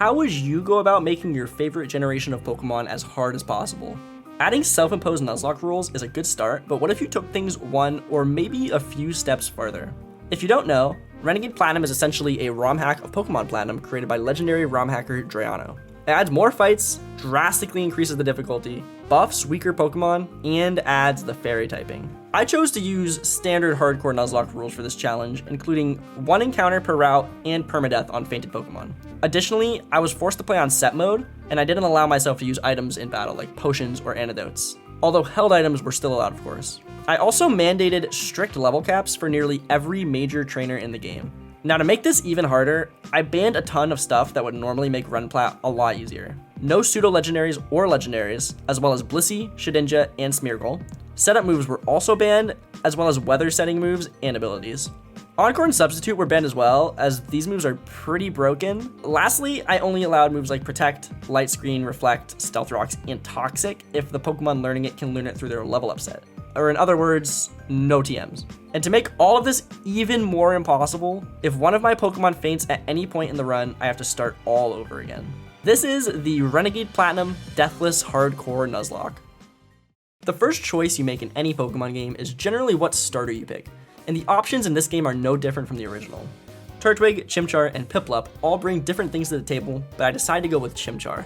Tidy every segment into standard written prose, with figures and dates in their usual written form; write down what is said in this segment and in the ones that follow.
how would you go about making your favorite generation of Pokemon as hard as possible? Adding self-imposed Nuzlocke rules is a good start, but what if you took things one or maybe a few steps farther? If you don't know, Renegade Platinum is essentially a ROM hack of Pokemon Platinum created by legendary ROM hacker Drayano. It adds more fights, drastically increases the difficulty, buffs weaker Pokemon, and adds the fairy typing. I chose to use standard hardcore Nuzlocke rules for this challenge, including 1 encounter per route and permadeath on fainted Pokemon. Additionally, I was forced to play on set mode, and I didn't allow myself to use items in battle like potions or antidotes, although held items were still allowed, of course. I also mandated strict level caps for nearly every major trainer in the game. Now, to make this even harder, I banned a ton of stuff that would normally make Run Plat a lot easier. No pseudo legendaries or legendaries, as well as Blissey, Shedinja, and Smeargle. Setup moves were also banned, as well as weather setting moves and abilities. Encore and Substitute were banned as well, as these moves are pretty broken. Lastly, I only allowed moves like Protect, Light Screen, Reflect, Stealth Rocks, and Toxic if the Pokemon learning it can learn it through their level up set. Or in other words, no TMs. And to make all of this even more impossible, if one of my Pokemon faints at any point in the run, I have to start all over again. This is the Renegade Platinum Deathless Hardcore Nuzlocke. The first choice you make in any Pokemon game is generally what starter you pick, and the options in this game are no different from the original. Turtwig, Chimchar, and Piplup all bring different things to the table, but I decided to go with Chimchar.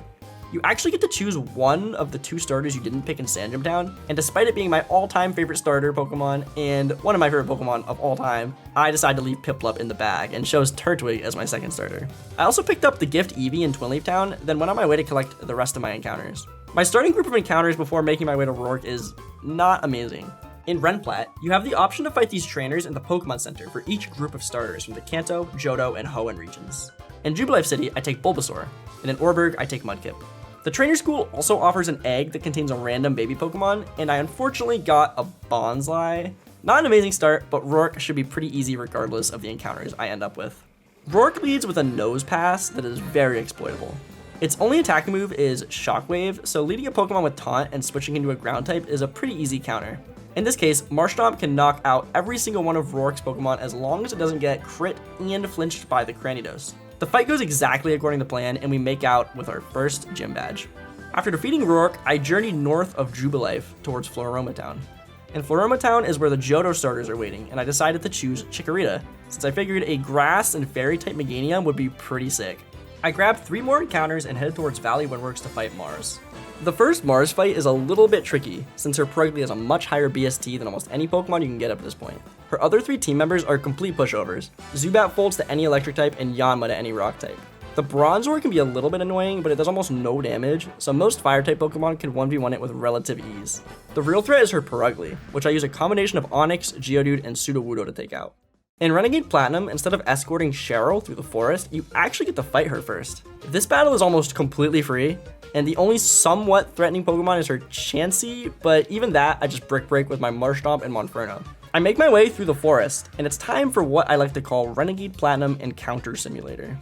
You actually get to choose one of the 2 starters you didn't pick in Sandgem Town, and despite it being my all-time favorite starter Pokemon and one of my favorite Pokemon of all time, I decided to leave Piplup in the bag and chose Turtwig as my second starter. I also picked up the gift Eevee in Twinleaf Town, then went on my way to collect the rest of my encounters. My starting group of encounters before making my way to Rourke is not amazing. In Renplat, you have the option to fight these trainers in the Pokemon Center for each group of starters from the Kanto, Johto, and Hoenn regions. In Jubilife City, I take Bulbasaur, and in Orberg, I take Mudkip. The trainer school also offers an egg that contains a random baby Pokemon, and I unfortunately got a Bonsly. Not an amazing start, but Rourke should be pretty easy regardless of the encounters I end up with. Rourke leads with a Nose Pass that is very exploitable. Its only attacking move is Shockwave, so leading a Pokemon with Taunt and switching into a ground type is a pretty easy counter. In this case, Marshtomp can knock out every single one of Rourke's Pokemon as long as it doesn't get crit and flinched by the Cranidos. The fight goes exactly according to plan, and we make out with our first gym badge. After defeating Rourke, I journeyed north of Jubilife towards Floroma Town. In Floroma Town is where the Johto starters are waiting, and I decided to choose Chikorita, since I figured a grass and fairy type Meganium would be pretty sick. I grabbed 3 more encounters and headed towards Valley Windworks to fight Mars. The first Mars fight is a little bit tricky, since her Purugly has a much higher BST than almost any Pokemon you can get up to this point. Her other 3 team members are complete pushovers. Zubat folds to any electric type and Yanma to any rock type. The Bronzor can be a little bit annoying, but it does almost no damage, so most fire type Pokemon can 1v1 it with relative ease. The real threat is her Purugly, which I use a combination of Onix, Geodude, and Sudowoodo to take out. In Renegade Platinum, instead of escorting Cheryl through the forest, you actually get to fight her first. This battle is almost completely free, and the only somewhat threatening Pokemon is her Chansey, but even that I just Brick Break with my Marshtomp and Monferno. I make my way through the forest, and it's time for what I like to call Renegade Platinum Encounter Simulator.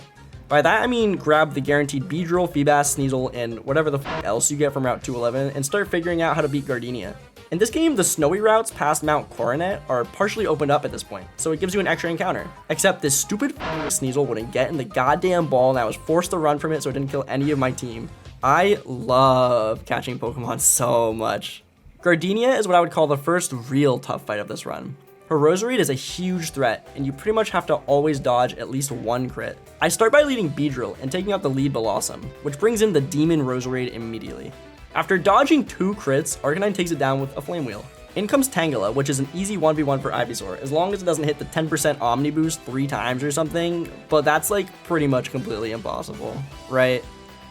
By that I mean grab the guaranteed Beedrill, Feebas, Sneasel, and whatever the else you get from Route 211 and start figuring out how to beat Gardenia. In this game, the snowy routes past Mount Coronet are partially opened up at this point, so it gives you an extra encounter. Except this stupid Sneasel wouldn't get in the goddamn ball, and I was forced to run from it so it didn't kill any of my team. I love catching Pokemon so much. Gardenia is what I would call the first real tough fight of this run. Her Roserade is a huge threat, and you pretty much have to always dodge at least 1 crit. I start by leading Beedrill and taking out the lead Blossom, which brings in the Demon Roserade immediately. After dodging 2 crits, Arcanine takes it down with a Flame Wheel. In comes Tangela, which is an easy 1v1 for Ivysaur, as long as it doesn't hit the 10% Omni Boost 3 times or something, but that's like pretty much completely impossible, right?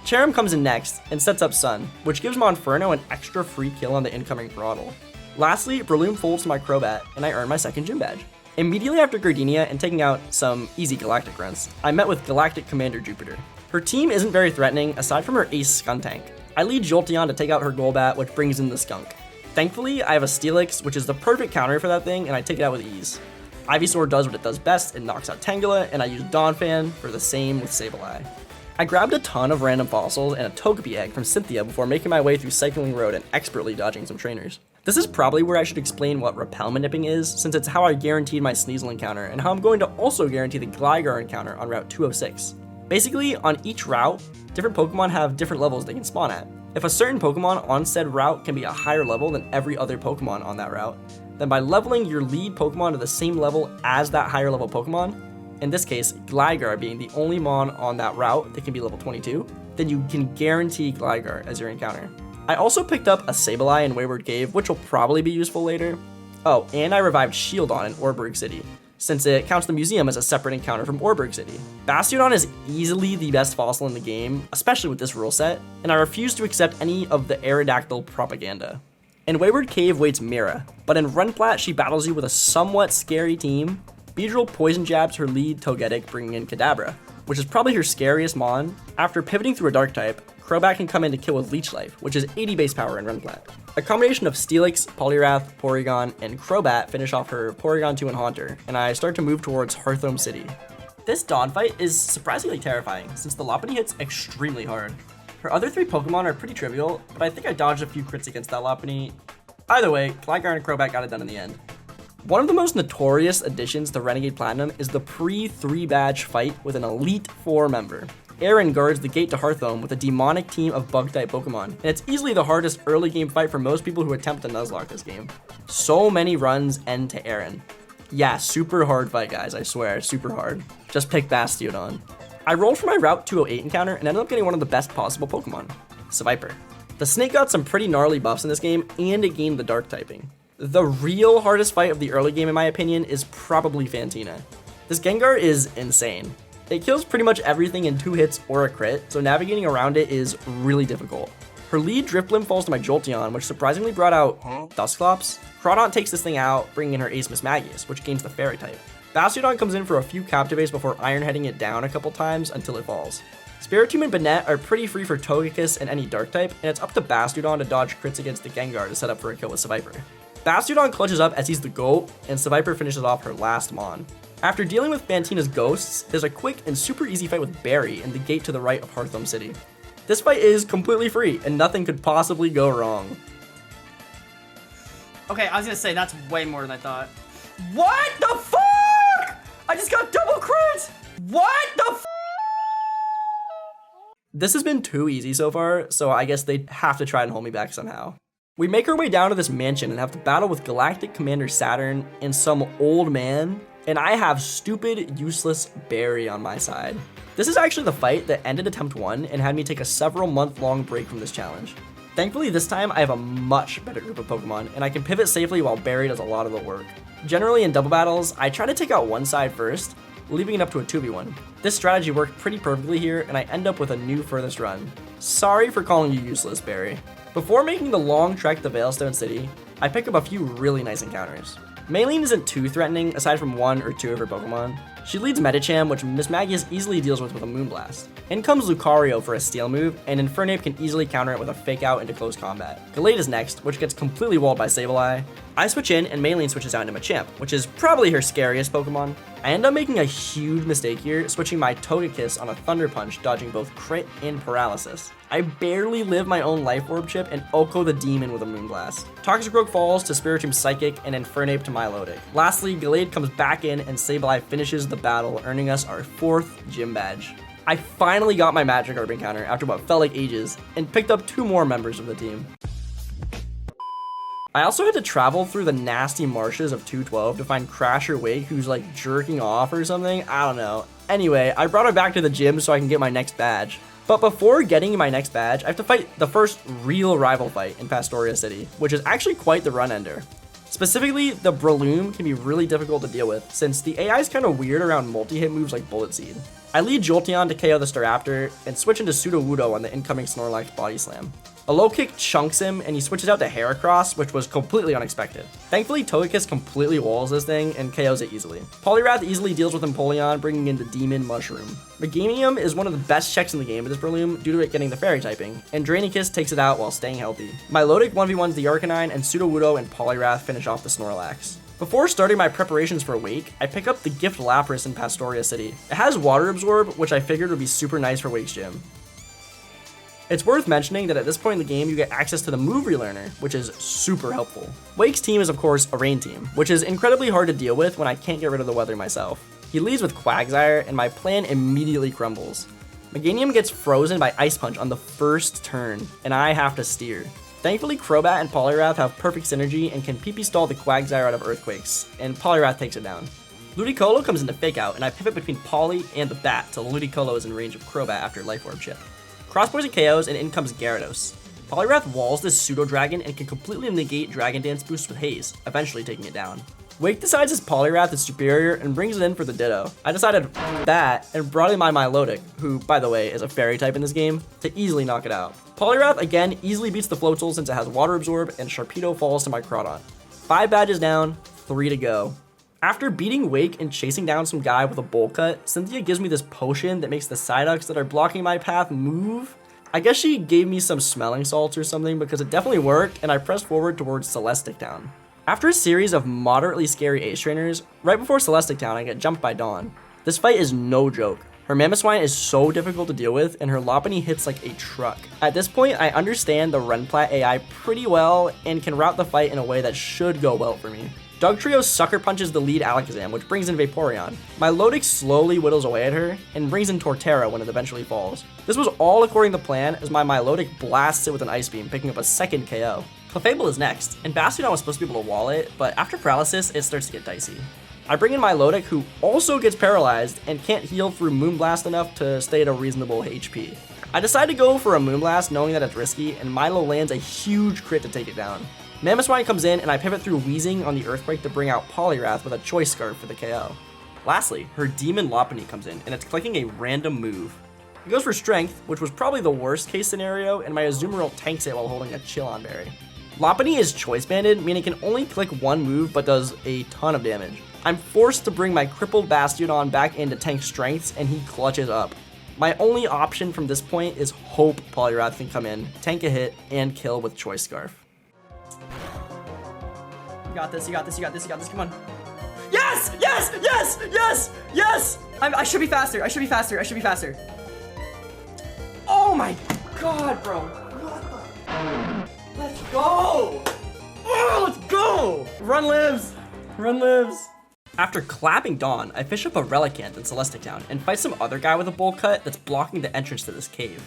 Cherrim comes in next and sets up Sun, which gives Monferno an extra free kill on the incoming Throttle. Lastly, Breloom folds to my Crobat, and I earn my second gym badge. Immediately after Gardenia and taking out some easy Galactic runs, I met with Galactic Commander Jupiter. Her team isn't very threatening aside from her ace Skuntank. I lead Jolteon to take out her Golbat, which brings in the Skunk. Thankfully, I have a Steelix, which is the perfect counter for that thing, and I take it out with ease. Ivysaur does what it does best, it knocks out Tangela, and I use Donphan for the same with Sableye. I grabbed a ton of random fossils and a Togepi egg from Cynthia before making my way through Cycling Road and expertly dodging some trainers. This is probably where I should explain what Repel Nipping is, since it's how I guaranteed my Sneasel encounter and how I'm going to also guarantee the Gligar encounter on Route 206. Basically, on each route, different Pokemon have different levels they can spawn at. If a certain Pokemon on said route can be a higher level than every other Pokemon on that route, then by leveling your lead Pokemon to the same level as that higher level Pokemon, in this case, Gligar being the only Mon on that route that can be level 22, then you can guarantee Gligar as your encounter. I also picked up a Sableye in Wayward Cave, which will probably be useful later. Oh, and I revived Shieldon in Orberg City, since it counts the museum as a separate encounter from Orberg City. Bastiodon is easily the best fossil in the game, especially with this rule set, and I refuse to accept any of the Aerodactyl propaganda. In Wayward Cave waits Mira, but in Runplat she battles you with a somewhat scary team. Beedrill poison jabs her lead Togetic, bringing in Kadabra, which is probably her scariest Mon. After pivoting through a dark type, Crobat can come in to kill with Leech Life, which is 80 base power in Runplat. A combination of Steelix, Poliwrath, Porygon, and Crobat finish off her Porygon 2 and Haunter, and I start to move towards Hearthome City. This Dawn fight is surprisingly terrifying, since the Lopunny hits extremely hard. Her other 3 Pokemon are pretty trivial, but I think I dodged a few crits against that Lopunny. Either way, Gligar and Crobat got it done in the end. One of the most notorious additions to Renegade Platinum is the pre-3 badge fight with an Elite 4 member. Aaron guards the gate to Hearthome with a demonic team of Bug-type Pokemon, and it's easily the hardest early game fight for most people who attempt to Nuzlocke this game. So many runs end to Aaron. Yeah, super hard fight, guys, I swear, super hard. Just pick Bastiodon. I rolled for my Route 208 encounter and ended up getting one of the best possible Pokemon, Seviper. The snake got some pretty gnarly buffs in this game, and it gained the dark typing. The real hardest fight of the early game, in my opinion, is probably Fantina. This Gengar is insane. It kills pretty much everything in 2 hits or a crit, so navigating around it is really difficult. Her lead Drifblim falls to my Jolteon, which surprisingly brought out Dusclops. Crawdaunt takes this thing out, bringing in her Ace Mismagius, which gains the Fairy type. Bastiodon comes in for a few Captivates before iron-heading it down a couple times until it falls. Spiritomb and Banette are pretty free for Togekiss and any dark type, and it's up to Bastiodon to dodge crits against the Gengar to set up for a kill with Seviper. Bastiodon clutches up as he's the GOAT, and Seviper finishes off her last Mon. After dealing with Fantina's ghosts, there's a quick and super easy fight with Barry in the gate to the right of Hearthome City. This fight is completely free, and nothing could possibly go wrong. Okay, I was gonna say, that's way more than I thought. What the fuck? I just got double crit! What the f? This has been too easy so far, so I guess they have to try and hold me back somehow. We make our way down to this mansion and have to battle with Galactic Commander Saturn and some old man, and I have stupid, useless Barry on my side. This is actually the fight that ended attempt 1 and had me take a several month-long break from this challenge. Thankfully, this time I have a much better group of Pokemon, and I can pivot safely while Barry does a lot of the work. Generally in double battles, I try to take out one side first, leaving it up to a 2v1. This strategy worked pretty perfectly here, and I end up with a new furthest run. Sorry for calling you useless, Barry. Before making the long trek to Veilstone City, I pick up a few really nice encounters. Maylene isn't too threatening, aside from 1 or 2 of her Pokemon. She leads Medicham, which Mismagius easily deals with a Moonblast. In comes Lucario for a Steel move, and Infernape can easily counter it with a Fake Out into close combat. Gallade is next, which gets completely walled by Sableye. I switch in, and Maylene switches out into Machamp, which is probably her scariest Pokemon. I end up making a huge mistake here, switching my Togekiss on a Thunder Punch, dodging both crit and paralysis. I barely live my own Life Orb chip and Oko the Demon with a Moonblast. Toxicroak falls to Spiritomb Psychic and Infernape to Milotic. Lastly, Gallade comes back in and Sableye finishes the battle, earning us our 4th gym badge. I finally got my Magikarp encounter after what felt like ages, and picked up 2 more members of the team. I also had to travel through the nasty marshes of 212 to find Crasher Wake, who's like jerking off or something, I don't know. Anyway, I brought her back to the gym so I can get my next badge. But before getting my next badge, I have to fight the first real rival fight in Pastoria City, which is actually quite the run ender. Specifically, the Breloom can be really difficult to deal with, since the AI is kind of weird around multi-hit moves like Bullet Seed. I lead Jolteon to KO the Staraptor, and switch into Sudowoodo on the incoming Snorlax Body Slam. A low kick chunks him, and he switches out to Heracross, which was completely unexpected. Thankfully, Togekiss completely walls this thing and KOs it easily. Poliwrath easily deals with Empoleon, bringing in the Demon Mushroom. Meganium is one of the best checks in the game with this Breloom due to it getting the Fairy typing, and Draenikiss takes it out while staying healthy. Milotic 1v1s the Arcanine, and Sudowoodo and Poliwrath finish off the Snorlax. Before starting my preparations for Wake, I pick up the Gift Lapras in Pastoria City. It has Water Absorb, which I figured would be super nice for Wake's gym. It's worth mentioning that at this point in the game, you get access to the Move Relearner, which is super helpful. Wake's team is of course a Rain team, which is incredibly hard to deal with when I can't get rid of the weather myself. He leads with Quagsire, and my plan immediately crumbles. Meganium gets frozen by Ice Punch on the first turn, and I have to steer. Thankfully, Crobat and Poliwrath have perfect synergy and can PP stall the Quagsire out of Earthquakes, and Poliwrath takes it down. Ludicolo comes into Fake Out, and I pivot between Poly and the Bat till Ludicolo is in range of Crobat after Life Orb chip. Cross Poison KOs, and in comes Gyarados. Poliwrath walls this Pseudo Dragon and can completely negate Dragon Dance boosts with Haze, eventually taking it down. Wake decides his Poliwrath is superior and brings it in for the Ditto. I decided that and brought in my Milotic, who, by the way, is a fairy type in this game, to easily knock it out. Poliwrath again easily beats the Floatzel since it has Water Absorb, and Sharpedo falls to my Crawdon. 5 badges down, 3 to go. After beating Wake and chasing down some guy with a Bowl Cut, Cynthia gives me this potion that makes the Psyducks that are blocking my path move. I guess she gave me some smelling salts or something because it definitely worked, and I pressed forward towards Celestic Town. After a series of moderately scary Ace Trainers, right before Celestic Town I get jumped by Dawn. This fight is no joke. Her Mamoswine is so difficult to deal with, and her Lopunny hits like a truck. At this point, I understand the Renplat AI pretty well and can route the fight in a way that should go well for me. Dugtrio sucker punches the lead Alakazam, which brings in Vaporeon. My Milotic slowly whittles away at her, and brings in Torterra when it eventually falls. This was all according to plan, as my Milotic blasts it with an Ice Beam, picking up a second KO. Clefable is next, and Bastiodon was supposed to be able to wall it, but after Paralysis, it starts to get dicey. I bring in Milotic, who also gets paralyzed, and can't heal through Moonblast enough to stay at a reasonable HP. I decide to go for a Moonblast, knowing that it's risky, and Milo lands a huge crit to take it down. Mamoswine comes in, and I pivot through Weezing on the Earthquake to bring out Poliwrath with a Choice Scarf for the KO. Lastly, her Demon Lopunny comes in, and it's clicking a random move. It goes for Strength, which was probably the worst case scenario, and my Azumarill tanks it while holding a Chillon Berry. Lopunny is Choice Banded, meaning it can only click one move but does a ton of damage. I'm forced to bring my crippled Bastiodon back in to tank Strengths, and he clutches up. My only option from this point is hope Poliwrath can come in, tank a hit, and kill with Choice Scarf. You got this, you got this, you got this, you got this, come on. Yes! Yes! Yes! Yes! Yes! I should be faster, I should be faster, I should be faster. Oh my god, bro. Let's go! Oh, let's go! Run lives! Run lives! After clapping Dawn, I fish up a Relicanth in Celestic Town and fight some other guy with a Bowl Cut that's blocking the entrance to this cave.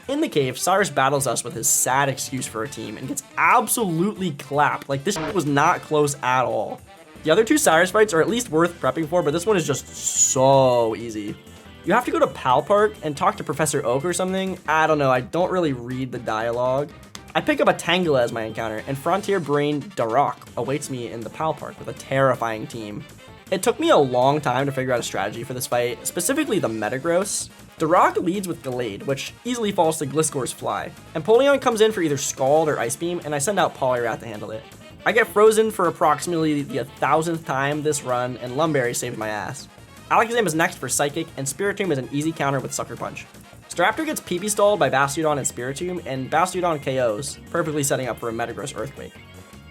In the cave, Cyrus battles us with his sad excuse for a team and gets absolutely clapped. Like, this was not close at all. The other two Cyrus fights are at least worth prepping for, but this one is just so easy. You have to go to Pal Park and talk to Professor Oak or something. I don't know, I don't really read the dialogue. I pick up a Tangela as my encounter, and Frontier Brain Darok awaits me in the Pal Park with a terrifying team. It took me a long time to figure out a strategy for this fight, specifically the Metagross. Darok leads with Gallade, which easily falls to Gliscor's Fly. Empoleon comes in for either Scald or Ice Beam, and I send out Poliwrath to handle it. I get frozen for approximately the 1000th time this run, and Lumberry saved my ass. Alakazam is next for Psychic, and Spiritomb is an easy counter with Sucker Punch. Staraptor gets PP stalled by Bastiodon and Spiritomb, and Bastiodon KOs, perfectly setting up for a Metagross Earthquake.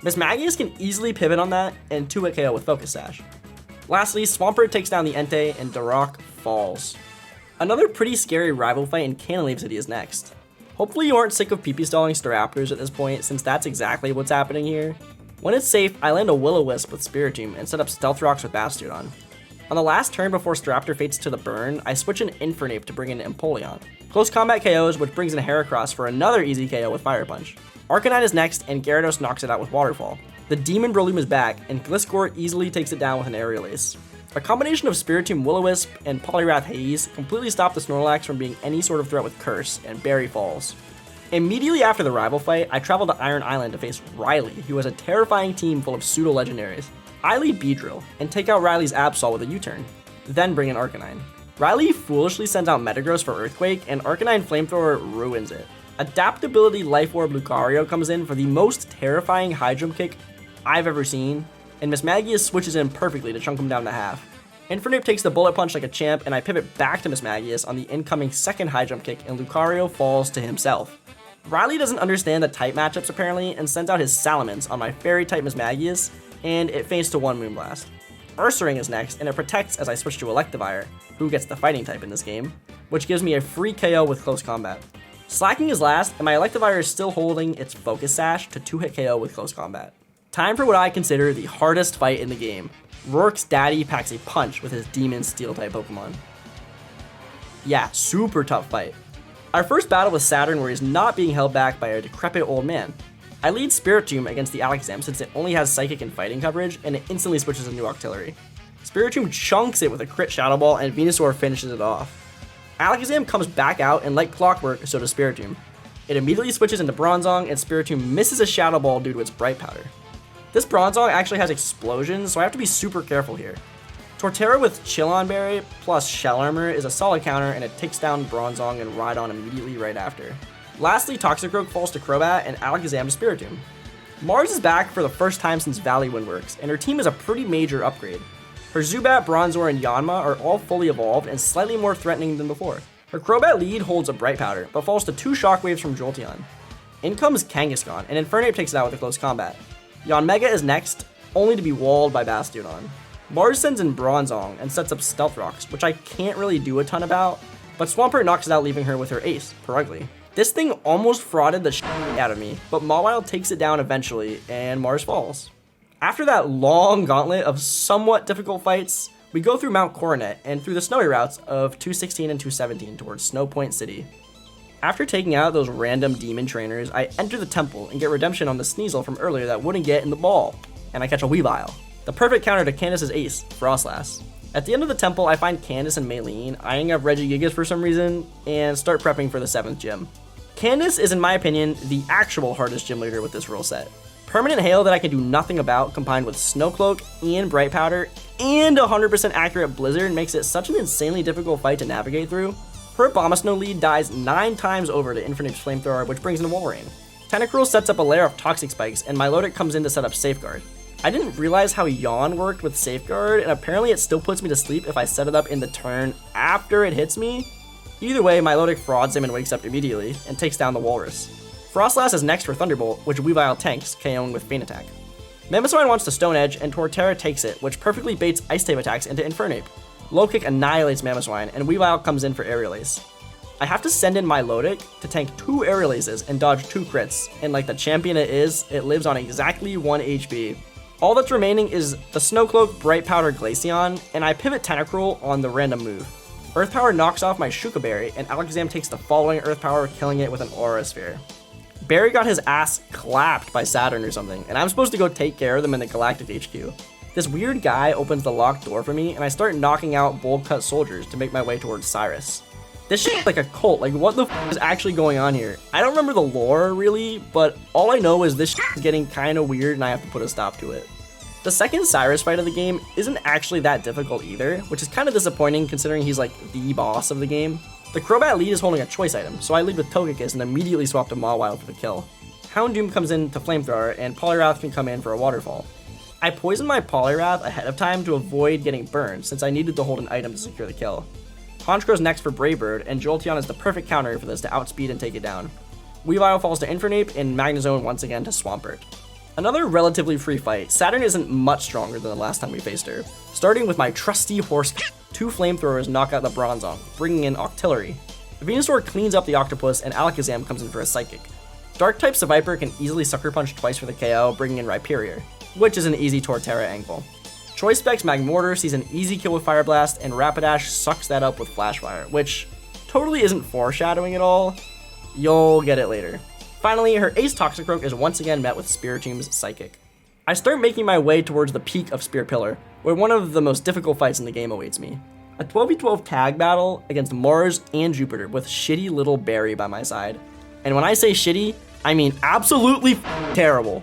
Mismagius can easily pivot on that, and 2-hit KO with Focus Sash. Lastly, Swampert takes down the Entei, and Darok falls. Another pretty scary rival fight in Canalave City is next. Hopefully you aren't sick of PP stalling Staraptors at this point, since that's exactly what's happening here. When it's safe, I land a Will-O-Wisp with Spiritomb and set up Stealth Rocks with Bastiodon. On the last turn before Staraptor fates to the burn, I switch an Infernape to bring in Empoleon. Close combat KOs, which brings in Heracross for another easy KO with Fire Punch. Arcanine is next, and Gyarados knocks it out with Waterfall. The Demon Breloom is back, and Gliscor easily takes it down with an Aerial Ace. A combination of Spiritomb Will-O-Wisp and Poliwrath Haze completely stopped the Snorlax from being any sort of threat with Curse, and Berry falls. Immediately after the rival fight, I travel to Iron Island to face Riley, who has a terrifying team full of pseudo-legendaries. I lead Beedrill, and take out Riley's Absol with a U-turn, then bring in Arcanine. Riley foolishly sends out Metagross for Earthquake, and Arcanine Flamethrower ruins it. Adaptability Life Orb Lucario comes in for the most terrifying high jump kick I've ever seen, and Mismagius switches in perfectly to chunk him down to half. Infernape takes the Bullet Punch like a champ, and I pivot back to Mismagius on the incoming second high jump kick, and Lucario falls to himself. Riley doesn't understand the type matchups apparently, and sends out his Salamence on my Fairy type Mismagius, and it fades to one Moonblast. Ursaring is next, and it protects as I switch to Electivire, who gets the fighting type in this game, which gives me a free KO with close combat. Slacking is last, and my Electivire is still holding its Focus Sash to 2-hit KO with close combat. Time for what I consider the hardest fight in the game. Rourke's daddy packs a punch with his Demon Steel-type Pokemon. Yeah, super tough fight. Our first battle with Saturn where he's not being held back by a decrepit old man. I lead Spiritomb against the Alakazam since it only has Psychic and Fighting coverage, and it instantly switches to new Octillery. Spiritomb chunks it with a crit Shadow Ball, and Venusaur finishes it off. Alakazam comes back out, and like clockwork, so does Spiritomb. It immediately switches into Bronzong, and Spiritomb misses a Shadow Ball due to its Bright Powder. This Bronzong actually has Explosions, so I have to be super careful here. Torterra with Chillon Berry plus Shell Armor is a solid counter, and it takes down Bronzong and Rhydon immediately right after. Lastly, Toxicroak falls to Crobat and Alakazam to Spiritomb. Mars is back for the first time since Valley Wind works, and her team is a pretty major upgrade. Her Zubat, Bronzor, and Yanma are all fully evolved and slightly more threatening than before. Her Crobat lead holds a Bright Powder, but falls to 2 Shockwaves from Jolteon. In comes Kangaskhan, and Infernape takes it out with a close combat. Yanmega is next, only to be walled by Bastiodon. Mars sends in Bronzong and sets up Stealth Rocks, which I can't really do a ton about, but Swampert knocks it out, leaving her with her ace, Perugly. This thing almost frauded the shit out of me, but Mawile takes it down eventually, and Mars falls. After that long gauntlet of somewhat difficult fights, we go through Mount Coronet and through the snowy routes of 216 and 217 towards Snowpoint City. After taking out those random demon trainers, I enter the temple and get redemption on the Sneasel from earlier that wouldn't get in the ball, and I catch a Weavile, the perfect counter to Candace's ace, Frostlass. At the end of the temple, I find Candace and Maylene eyeing up Regigigas for some reason, and start prepping for the 7th gym. Candace is, in my opinion, the actual hardest gym leader with this rule set. Permanent Hail that I can do nothing about, combined with Snow Cloak and Bright Powder, and 100% accurate Blizzard makes it such an insanely difficult fight to navigate through. Her Abomasnow lead dies 9 times over to Infernape's Flamethrower, which brings in Walrein. Tentacruel sets up a layer of Toxic Spikes, and Milotic comes in to set up Safeguard. I didn't realize how Yawn worked with Safeguard, and apparently it still puts me to sleep if I set it up in the turn after it hits me. Either way, Milotic frauds him and wakes up immediately, and takes down the Walrus. Frostlass is next for Thunderbolt, which Weavile tanks, KOing with Feint Attack. Mamoswine wants to Stone Edge, and Torterra takes it, which perfectly baits Ice-type attacks into Infernape. Low Kick annihilates Mamoswine, and Weavile comes in for Aerial Ace. I have to send in Milotic to tank 2 Aerial Aces and dodge 2 crits, and like the champion it is, it lives on exactly 1 HP. All that's remaining is the Snow Cloak, Bright Powder, Glaceon, and I pivot Tentacruel on the random move. Earth Power knocks off my Shuka Berry, and Alakazam takes the following Earth Power, killing it with an Aura Sphere. Barry got his ass clapped by Saturn or something, and I'm supposed to go take care of them in the Galactic HQ. This weird guy opens the locked door for me, and I start knocking out Bold Cut soldiers to make my way towards Cyrus. This shit is like a cult, like what the f is actually going on here? I don't remember the lore really, but all I know is this shit is getting kinda weird and I have to put a stop to it. The second Cyrus fight of the game isn't actually that difficult either, which is kinda disappointing considering he's like the boss of the game. The Crobat lead is holding a choice item, so I lead with Togekiss and immediately swap to Mawile for the kill. Houndoom comes in to Flamethrower, and Poliwrath can come in for a Waterfall. I poison my Poliwrath ahead of time to avoid getting burned, since I needed to hold an item to secure the kill. Honchkro's next for Brave Bird, and Jolteon is the perfect counter for this to outspeed and take it down. Weavile falls to Infernape, and Magnezone once again to Swampert. Another relatively free fight, Saturn isn't much stronger than the last time we faced her. Starting with my trusty horse, 2 Flamethrowers knock out the Bronzong, bringing in Octillery. Venusaur cleans up the Octopus, and Alakazam comes in for a Psychic. Dark-type Seviper can easily Sucker Punch twice for the KO, bringing in Rhyperior, which is an easy Torterra angle. Choice Specs Magmortar sees an easy kill with Fire Blast, and Rapidash sucks that up with Flash Fire, which totally isn't foreshadowing at all. You'll get it later. Finally, her Ace Toxicroak is once again met with Spiritomb's Psychic. I start making my way towards the peak of Spear Pillar, where one of the most difficult fights in the game awaits me. A 12v12 tag battle against Mars and Jupiter with shitty little Barry by my side. And when I say shitty, I mean absolutely terrible.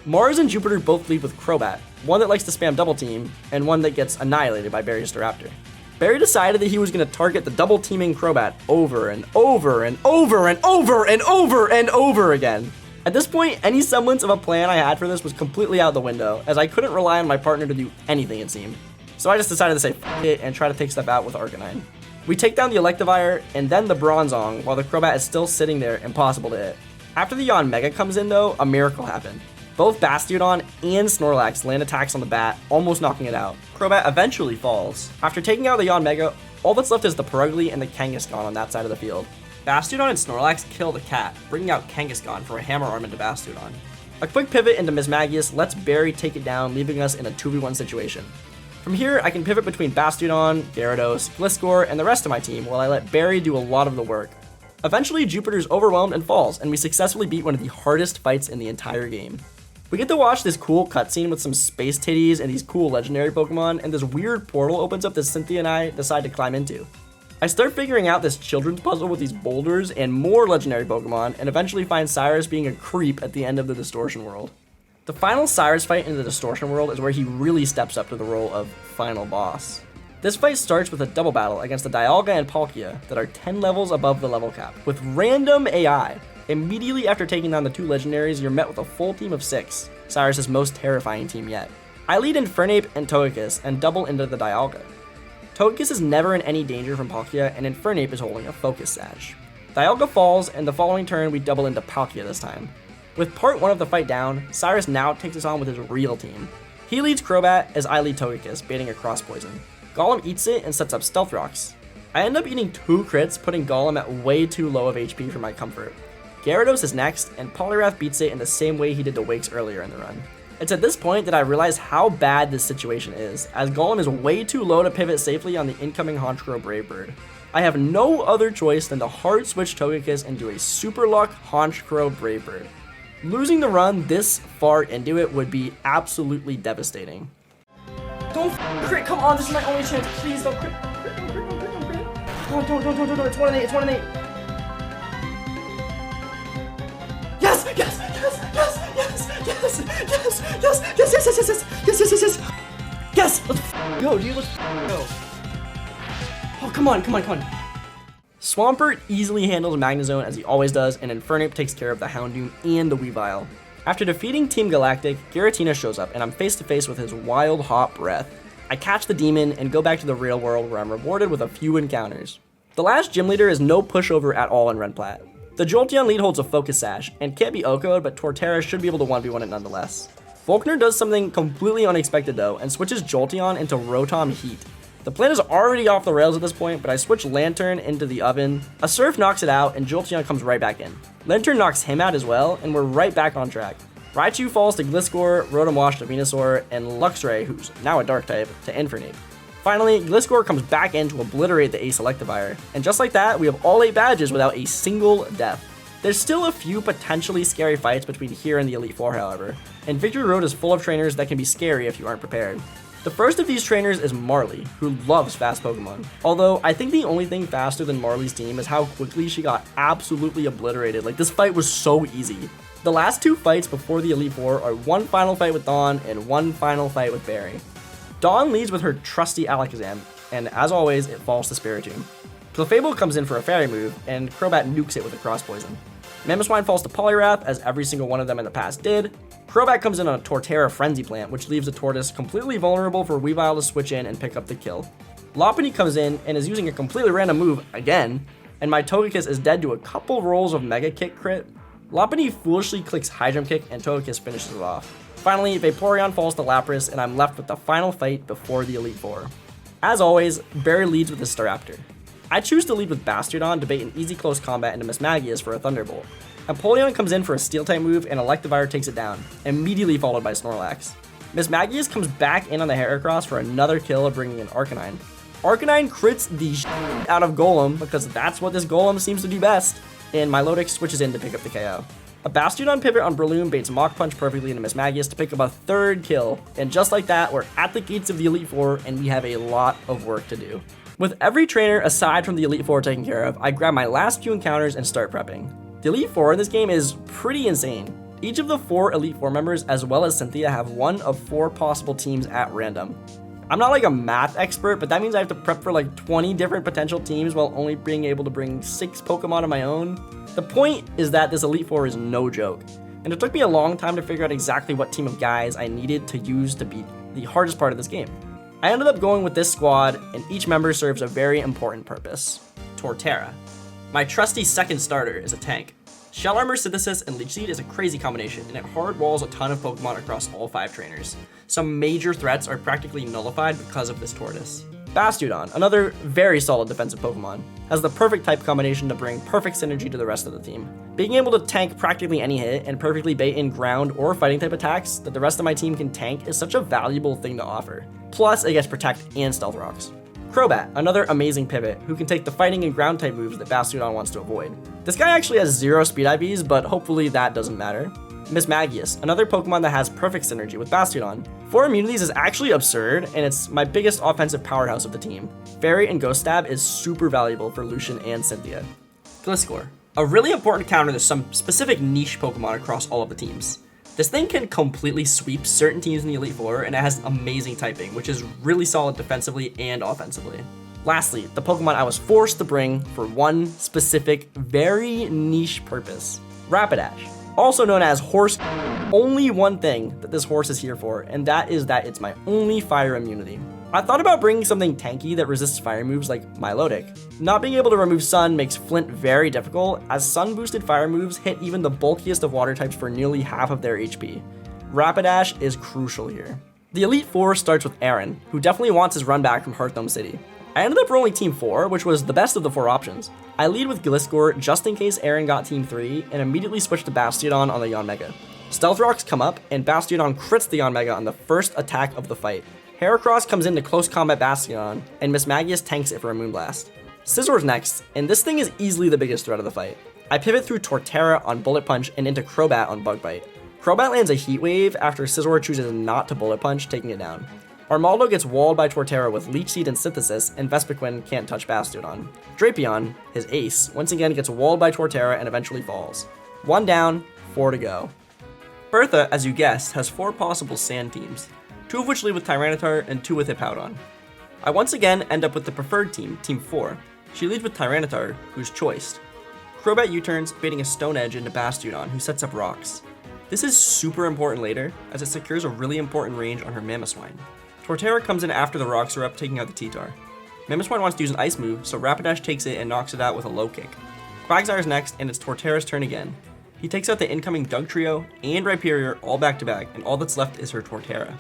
Mars and Jupiter both lead with Crobat, one that likes to spam double team, and one that gets annihilated by Barry's Staraptor. Barry decided that he was going to target the double teaming Crobat over and over and over and over and over and over again. At this point, any semblance of a plan I had for this was completely out the window, as I couldn't rely on my partner to do anything it seemed. So I just decided to say f it and try to take stuff out with Arcanine. We take down the Electivire and then the Bronzong while the Crobat is still sitting there, impossible to hit. After the Yanmega comes in though, a miracle happened. Both Bastiodon and Snorlax land attacks on the bat, almost knocking it out. Crobat eventually falls. After taking out the Yanmega, all that's left is the Perugly and the Kangaskhan on that side of the field. Bastiodon and Snorlax kill the cat, bringing out Kangaskhan for a Hammer Arm into Bastiodon. A quick pivot into Mismagius lets Barry take it down, leaving us in a 2v1 situation. From here, I can pivot between Bastiodon, Gyarados, Gliscor, and the rest of my team while I let Barry do a lot of the work. Eventually, Jupiter's overwhelmed and falls, and we successfully beat one of the hardest fights in the entire game. We get to watch this cool cutscene with some space titties and these cool legendary Pokemon, and this weird portal opens up that Cynthia and I decide to climb into. I start figuring out this children's puzzle with these boulders and more legendary Pokemon, and eventually find Cyrus being a creep at the end of the Distortion world. The final Cyrus fight in the Distortion world is where he really steps up to the role of final boss. This fight starts with a double battle against the Dialga and Palkia that are 10 levels above the level cap, with random AI. Immediately after taking down the 2 legendaries, you're met with a full team of 6, Cyrus' most terrifying team yet. I lead Infernape and Togekiss and double into the Dialga. Togekiss is never in any danger from Palkia, and Infernape is holding a Focus Sash. Dialga falls, and the following turn we double into Palkia this time. With part 1 of the fight down, Cyrus now takes us on with his real team. He leads Crobat as I lead Togekiss, baiting a Cross Poison. Golem eats it and sets up Stealth Rocks. I end up eating 2 crits, putting Golem at way too low of HP for my comfort. Gyarados is next, and Poliwrath beats it in the same way he did to Wakes earlier in the run. It's at this point that I realize how bad this situation is, as Golem is way too low to pivot safely on the incoming Honchkrow Brave Bird. I have no other choice than to hard switch Togekiss into a Super Luck Honchkrow Brave Bird. Losing the run this far into it would be absolutely devastating. Don't crit, come on, this is my only chance, please don't crit. Oh, don't, it's 1 and 8, it's 1 and 8. Yes, yes, yes, yes, yes, yes, yes, yes, yes, yes, yes, yes, yes, yes, yes, yes, let's go, dude, let's go. Oh, come on. Swampert easily handles Magnezone as he always does, and Infernape takes care of the Houndoom and the Weavile. After defeating Team Galactic, Giratina shows up, and I'm face to face with his wild hot breath. I catch the demon and go back to the real world where I'm rewarded with a few encounters. The last gym leader is no pushover at all in Renplat. The Jolteon lead holds a Focus Sash, and can't be OHKO'd, but Torterra should be able to 1v1 it nonetheless. Volkner does something completely unexpected though, and switches Jolteon into Rotom Heat. The plan is already off the rails at this point, but I switch Lantern into the oven. A Surf knocks it out, and Jolteon comes right back in. Lantern knocks him out as well, and we're right back on track. Raichu falls to Gliscor, Rotom Wash to Venusaur, and Luxray, who's now a Dark type, to Infernape. Finally, Gliscor comes back in to obliterate the Ace Electivire, and just like that, we have all 8 badges without a single death. There's still a few potentially scary fights between here and the Elite Four, however, and Victory Road is full of trainers that can be scary if you aren't prepared. The first of these trainers is Marley, who loves fast Pokemon. Although, I think the only thing faster than Marley's team is how quickly she got absolutely obliterated. Like, this fight was so easy. The last 2 fights before the Elite Four are one final fight with Dawn and one final fight with Barry. Dawn leads with her trusty Alakazam, and as always, it falls to Spiritomb. Clefable comes in for a Fairy move, and Crobat nukes it with a Cross Poison. Mamoswine falls to Poliwrath, as every single one of them in the past did. Crobat comes in on a Torterra Frenzy Plant, which leaves the Tortoise completely vulnerable for Weavile to switch in and pick up the kill. Lopunny comes in and is using a completely random move again, and my Togekiss is dead to a couple rolls of Mega Kick crit. Lopunny foolishly clicks Hydrum Kick and Togekiss finishes it off. Finally, Vaporeon falls to Lapras, and I'm left with the final fight before the Elite Four. As always, Barry leads with his Staraptor. I choose to lead with Bastiodon to bait an easy close combat into Mismagius for a Thunderbolt. Empoleon comes in for a Steel-type move, and Electivire takes it down, immediately followed by Snorlax. Mismagius comes back in on the Heracross for another kill, bringing in Arcanine. Arcanine crits the shit out of Golem, because that's what this Golem seems to do best, and Milotic switches in to pick up the KO. A Bastiodon pivot on Breloom baits Mach Punch perfectly into Mismagius to pick up a 3rd kill, and just like that, we're at the gates of the Elite Four, and we have a lot of work to do. With every trainer aside from the Elite Four taken care of, I grab my last few encounters and start prepping. The Elite Four in this game is pretty insane. Each of the 4 Elite Four members, as well as Cynthia, have one of 4 possible teams at random. I'm not like a math expert, but that means I have to prep for like 20 different potential teams while only being able to bring 6 Pokemon of my own. The point is that this Elite Four is no joke, and it took me a long time to figure out exactly what team of guys I needed to use to beat the hardest part of this game. I ended up going with this squad, and each member serves a very important purpose. Torterra. My trusty second starter is a tank. Shell Armor, Synthesis, and Leech Seed is a crazy combination, and it hard walls a ton of Pokemon across all 5 trainers. Some major threats are practically nullified because of this Tortoise. Bastiodon, another very solid defensive Pokemon, has the perfect type combination to bring perfect synergy to the rest of the team. Being able to tank practically any hit and perfectly bait in ground or fighting type attacks that the rest of my team can tank is such a valuable thing to offer. Plus, it gets Protect and Stealth Rocks. Crobat, another amazing pivot who can take the fighting and ground type moves that Bastiodon wants to avoid. This guy actually has 0 speed IVs, but hopefully that doesn't matter. Mismagius, another Pokemon that has perfect synergy with Bastiodon. 4 immunities is actually absurd, and it's my biggest offensive powerhouse of the team. Fairy and Ghost Stab is super valuable for Lucian and Cynthia. Gliscor, a really important counter to some specific niche Pokemon across all of the teams. This thing can completely sweep certain teams in the Elite Four, and it has amazing typing, which is really solid defensively and offensively. Lastly, the Pokemon I was forced to bring for one specific, very niche purpose. Rapidash. Also known as Horse, only one thing that this horse is here for, and that is that it's my only fire immunity. I thought about bringing something tanky that resists fire moves like Milotic. Not being able to remove Sun makes Flint very difficult, as Sun boosted fire moves hit even the bulkiest of water types for nearly half of their HP. Rapidash is crucial here. The Elite Four starts with Aaron, who definitely wants his run back from Hearthome City. I ended up rolling Team 4, which was the best of the 4 options. I lead with Gliscor just in case Aaron got Team 3, and immediately switched to Bastiodon on the Yanmega. Stealth Rocks come up, and Bastiodon crits the Yanmega on the first attack of the fight. Heracross comes in to close combat Bastiodon, and Mismagius tanks it for a Moonblast. Scissor's next, and this thing is easily the biggest threat of the fight. I pivot through Torterra on Bullet Punch and into Crobat on Bug Bite. Crobat lands a Heat Wave after Scizor chooses not to Bullet Punch, taking it down. Armaldo gets walled by Torterra with Leech Seed and Synthesis, and Vespiquen can't touch Bastiodon. Drapion, his ace, once again gets walled by Torterra and eventually falls. 1 down, 4 to go. Bertha, as you guessed, has 4 possible sand teams, 2 of which lead with Tyranitar and 2 with Hippowdon. I once again end up with the preferred team, Team 4. She leads with Tyranitar, who's choiced. Crobat U-turns, baiting a Stone Edge into Bastiodon, who sets up rocks. This is super important later, as it secures a really important range on her Mamoswine. Torterra comes in after the rocks are up, taking out the T-Tar. Mamoswine wants to use an ice move, so Rapidash takes it and knocks it out with a low kick. Quagsire's next, and it's Torterra's turn again. He takes out the incoming Dugtrio and Rhyperior all back to back, and all that's left is her Torterra.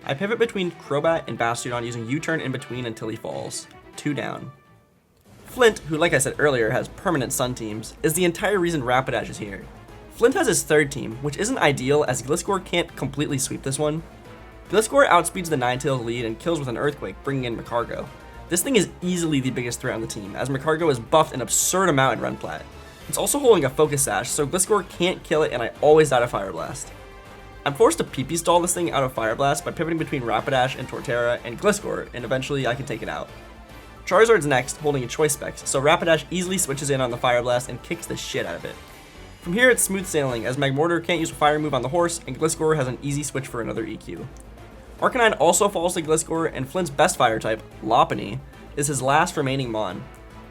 I pivot between Crobat and Bastiodon using U-turn in between until he falls. 2 down. Flint, who like I said earlier has permanent Sun teams, is the entire reason Rapidash is here. Flint has his 3rd team, which isn't ideal as Gliscor can't completely sweep this one. Gliscor outspeeds the Ninetales lead and kills with an Earthquake, bringing in Magcargo. This thing is easily the biggest threat on the team, as Magcargo is buffed an absurd amount in Run Plat. It's also holding a Focus Sash, so Gliscor can't kill it and I always die to Fire Blast. I'm forced to PP stall this thing out of Fire Blast by pivoting between Rapidash and Torterra and Gliscor, and eventually I can take it out. Charizard's next, holding a Choice Specs, so Rapidash easily switches in on the Fire Blast and kicks the shit out of it. From here it's smooth sailing, as Magmortar can't use a Fire move on the horse, and Gliscor has an easy switch for another EQ. Arcanine also falls to Gliscor, and Flint's best fire type, Lopunny, is his last remaining Mon.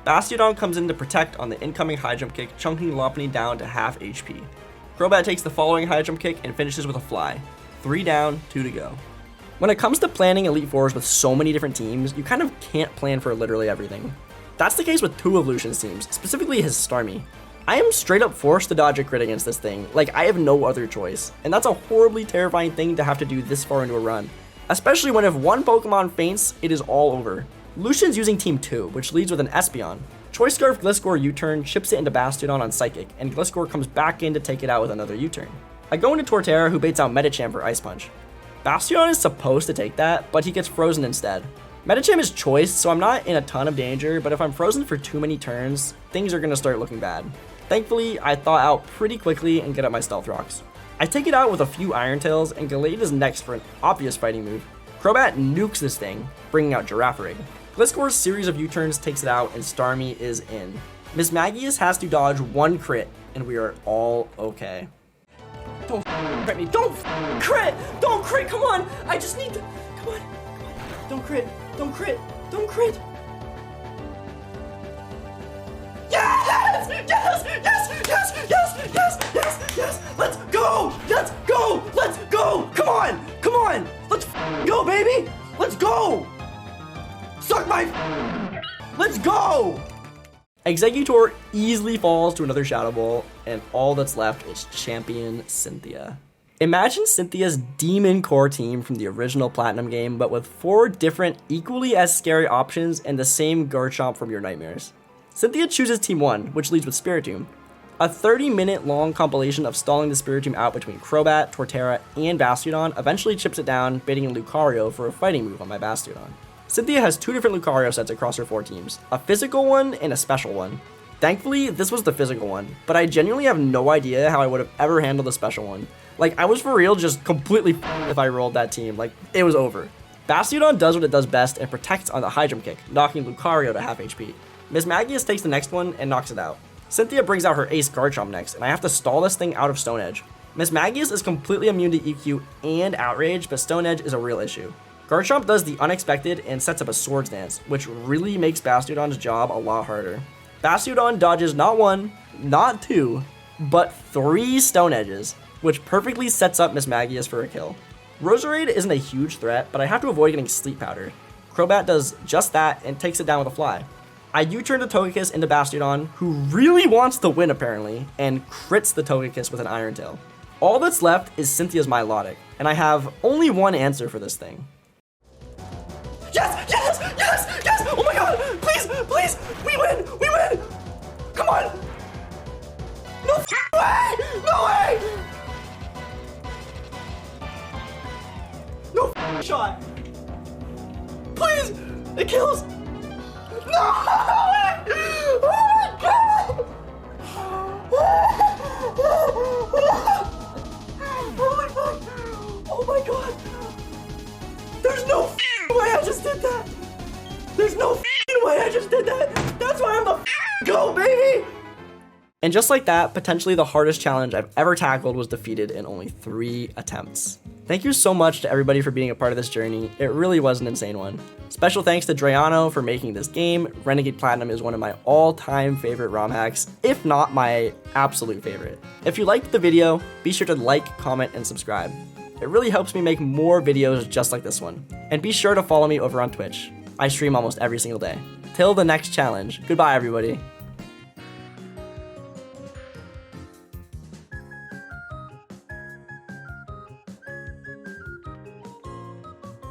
Bastiodon comes in to protect on the incoming high jump kick, chunking Lopunny down to half HP. Crobat takes the following high jump kick and finishes with a fly. 3 down, 2 to go. When it comes to planning Elite Fours with so many different teams, you kind of can't plan for literally everything. That's the case with 2 of Lucian's teams, specifically his Starmie. I am straight up forced to dodge a crit against this thing, like I have no other choice, and that's a horribly terrifying thing to have to do this far into a run. Especially when if one Pokemon faints, it is all over. Lucian's using Team 2, which leads with an Espeon. Choice Scarf Gliscor U-turn chips it into Bastiodon on Psychic, and Gliscor comes back in to take it out with another U-turn. I go into Torterra, who baits out Medicham for Ice Punch. Bastiodon is supposed to take that, but he gets frozen instead. Medicham is choiced, so I'm not in a ton of danger, but if I'm frozen for too many turns, things are going to start looking bad. Thankfully, I thaw out pretty quickly and get up my Stealth Rocks. I take it out with a few Iron Tails, and Gallade is next for an obvious fighting move. Crobat nukes this thing, bringing out Girafarig. Gliscor's series of U-turns takes it out, and Starmie is in. Mismagius has to dodge 1 crit, and we are all okay. Don't crit me, don't crit! Don't crit, come on! I just need to, come on. Don't crit, don't crit, don't crit! Yes! Yes! Yes! Yes! Yes! Yes! Yes! Yes! Let's go! Let's go! Let's go! Come on! Come on! Let's go, baby! Let's go! Suck my Let's go! Exeggutor easily falls to another Shadow Ball, and all that's left is Champion Cynthia. Imagine Cynthia's Demon Core team from the original Platinum game, but with 4 different, equally as scary options and the same Garchomp from your nightmares. Cynthia chooses Team 1, which leads with Spiritomb. A 30-minute long compilation of stalling the Spiritomb out between Crobat, Torterra, and Bastiodon eventually chips it down, baiting Lucario for a fighting move on my Bastiodon. Cynthia has 2 different Lucario sets across her 4 teams, a physical one and a special one. Thankfully, this was the physical one, but I genuinely have no idea how I would have ever handled the special one. Like, I was for real just completely if I rolled that team, like, it was over. Bastiodon does what it does best and protects on the high jump kick, knocking Lucario to half HP. Mismagius takes the next one and knocks it out. Cynthia brings out her ace Garchomp next, and I have to stall this thing out of Stone Edge. Mismagius is completely immune to EQ and Outrage, but Stone Edge is a real issue. Garchomp does the unexpected and sets up a Swords Dance, which really makes Bastiodon's job a lot harder. Bastiodon dodges not 1, not 2, but 3 Stone Edges, which perfectly sets up Mismagius for a kill. Roserade isn't a huge threat, but I have to avoid getting Sleep Powdered. Crobat does just that and takes it down with a fly. I U-turn the Togekiss into Bastiodon, who really wants to win apparently, and crits the Togekiss with an Iron Tail. All that's left is Cynthia's Milotic, and I have only one answer for this thing. Yes! Yes! Yes! Yes! Oh my god! Please! Please! We win! We win! Come on! No way! No way! No shot! Please! It kills! No! Oh my god! Holy fuck! Oh my god! There's no way I just did that! There's no way I just did that! That's why I'm the GOAT, baby! And just like that, potentially the hardest challenge I've ever tackled was defeated in only 3 attempts. Thank you so much to everybody for being a part of this journey. It really was an insane one. Special thanks to Drayano for making this game. Renegade Platinum is one of my all-time favorite ROM hacks, if not my absolute favorite. If you liked the video, be sure to like, comment, and subscribe. It really helps me make more videos just like this one. And be sure to follow me over on Twitch. I stream almost every single day. Till the next challenge, goodbye everybody.